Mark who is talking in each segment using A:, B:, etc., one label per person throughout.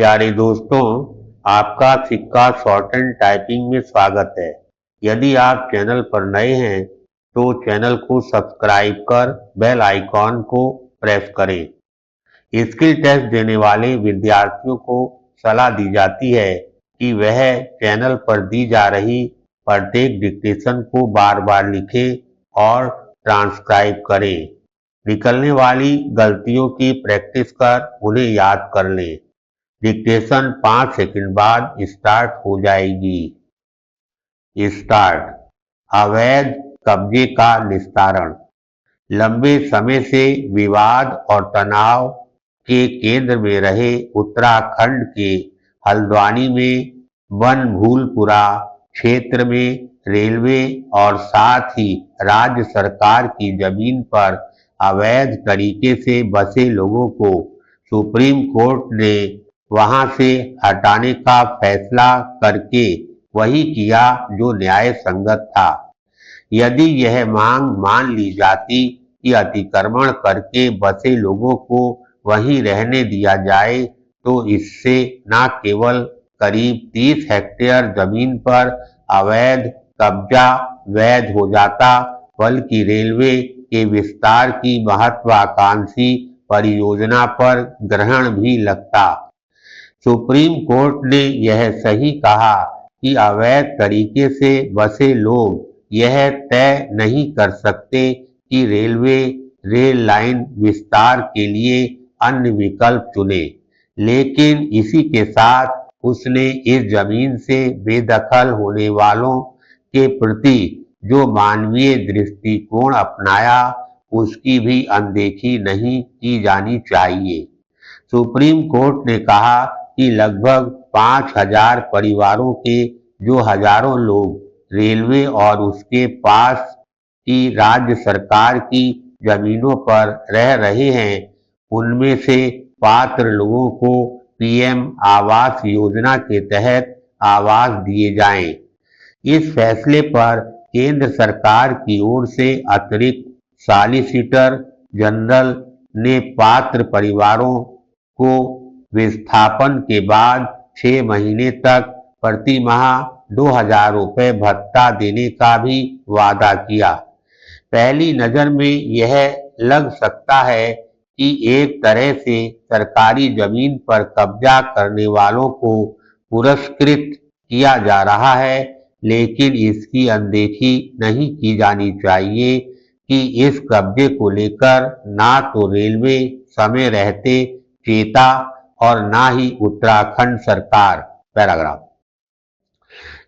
A: प्यारे दोस्तों, आपका सिक्का शॉर्ट एंड टाइपिंग में स्वागत है। यदि आप चैनल पर नए हैं तो चैनल को सब्सक्राइब कर बेल आइकॉन को प्रेस करें। स्किल टेस्ट देने वाले विद्यार्थियों को सलाह दी जाती है कि वह चैनल पर दी जा रही प्रत्येक डिक्टेशन को बार बार लिखें और ट्रांसक्राइब करें। निकलने वाली गलतियों की प्रैक्टिस कर उन्हें याद कर लें। डिक्टेशन 5 सेकंड बाद स्टार्ट हो जाएगी। स्टार्ट। अवैध कब्जे का निस्तारण। लंबे समय से विवाद और तनाव के केंद्र में रहे उत्तराखंड के हल्द्वानी में बनभूलपुरा क्षेत्र में रेलवे और साथ ही राज्य सरकार की जमीन पर अवैध तरीके से बसे लोगों को सुप्रीम कोर्ट ने वहां से हटाने का फैसला करके वही किया जो न्याय संगत था। यदि यह मांग मान ली जाती कि अतिक्रमण करके बसे लोगों को वहीं रहने दिया जाए तो इससे न केवल करीब 30 हेक्टेयर जमीन पर अवैध कब्जा वैध हो जाता बल्कि रेलवे के विस्तार की महत्वाकांक्षी परियोजना पर ग्रहण भी लगता। सुप्रीम कोर्ट ने यह सही कहा कि अवैध तरीके से बसे लोग यह तय नहीं कर सकते कि रेलवे रेल लाइन विस्तार के लिए अन्य विकल्प चुने, लेकिन इसी के साथ उसने इस जमीन से बेदखल होने वालों के प्रति जो मानवीय दृष्टिकोण अपनाया उसकी भी अनदेखी नहीं की जानी चाहिए। सुप्रीम कोर्ट ने कहा कि लगभग 5000 परिवारों के जो हजारों लोग रेलवे और उसके पास की राज्य सरकार की जमीनों पर रह रहे हैं, उनमें से पात्र लोगों को पीएम आवास योजना के तहत आवास दिए जाएं। इस फैसले पर केंद्र सरकार की ओर से अतिरिक्त सॉलिसिटर जनरल ने पात्र परिवारों को विस्थापन के बाद 6 महीने तक प्रति माह 2000 रुपये भत्ता देने का भी वादा किया। पहली नज़र में यह लग सकता है कि एक तरह से सरकारी जमीन पर कब्जा करने वालों को पुरस्कृत किया जा रहा है, लेकिन इसकी अनदेखी नहीं की जानी चाहिए कि इस कब्जे को लेकर ना तो रेलवे समय रहते चेता और ना ही उत्तराखंड सरकार। पैराग्राफ।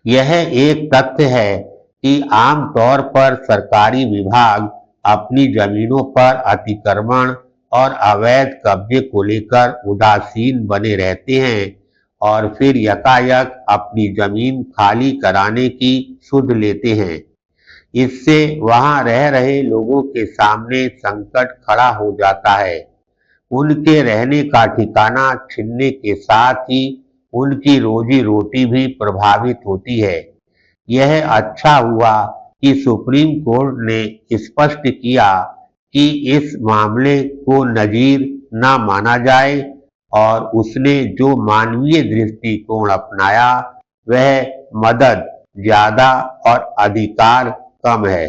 A: यह एक तथ्य है कि आमतौर पर सरकारी विभाग अपनी जमीनों पर अतिक्रमण और अवैध कब्जे को लेकर उदासीन बने रहते हैं और फिर यकायक अपनी जमीन खाली कराने की सुध लेते हैं। इससे वहां रह रहे लोगों के सामने संकट खड़ा हो जाता है। उनके रहने का ठिकाना छिनने के साथ ही उनकी रोजी रोटी भी प्रभावित होती है। यह अच्छा हुआ कि सुप्रीम कोर्ट ने स्पष्ट किया कि इस मामले को नजीर न माना जाए और उसने जो मानवीय दृष्टिकोण अपनाया वह मदद ज्यादा और अधिकार कम है।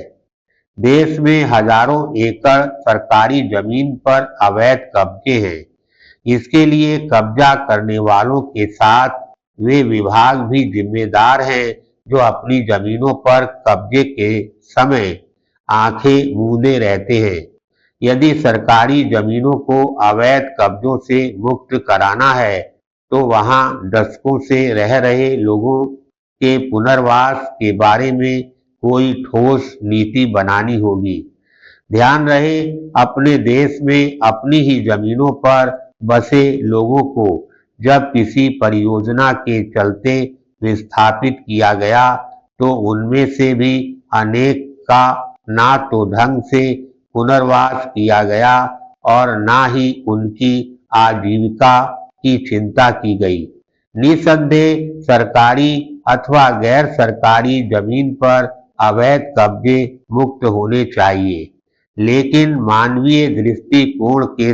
A: देश में हजारों एकड़ सरकारी जमीन पर अवैध कब्जे हैं। इसके लिए कब्जा करने वालों के साथ वे विभाग भी जिम्मेदार हैं जो अपनी जमीनों पर कब्जे के समय आंखें मूंदे रहते हैं। यदि सरकारी जमीनों को अवैध कब्जों से मुक्त कराना है तो वहां दशकों से रह रहे लोगों के पुनर्वास के बारे में कोई ठोस नीति बनानी होगी। ध्यान रहे, अपने देश में अपनी ही जमीनों पर बसे लोगों को जब किसी परियोजना के चलते विस्थापित किया गया तो उनमें से भी अनेक का ना तो ढंग से पुनर्वास किया गया और ना ही उनकी आजीविका की चिंता की गई। निसंदेह सरकारी अथवा गैर सरकारी जमीन पर अवैध कब्जे मुक्त होने चाहिए, लेकिन मानवीय दृष्टिकोण के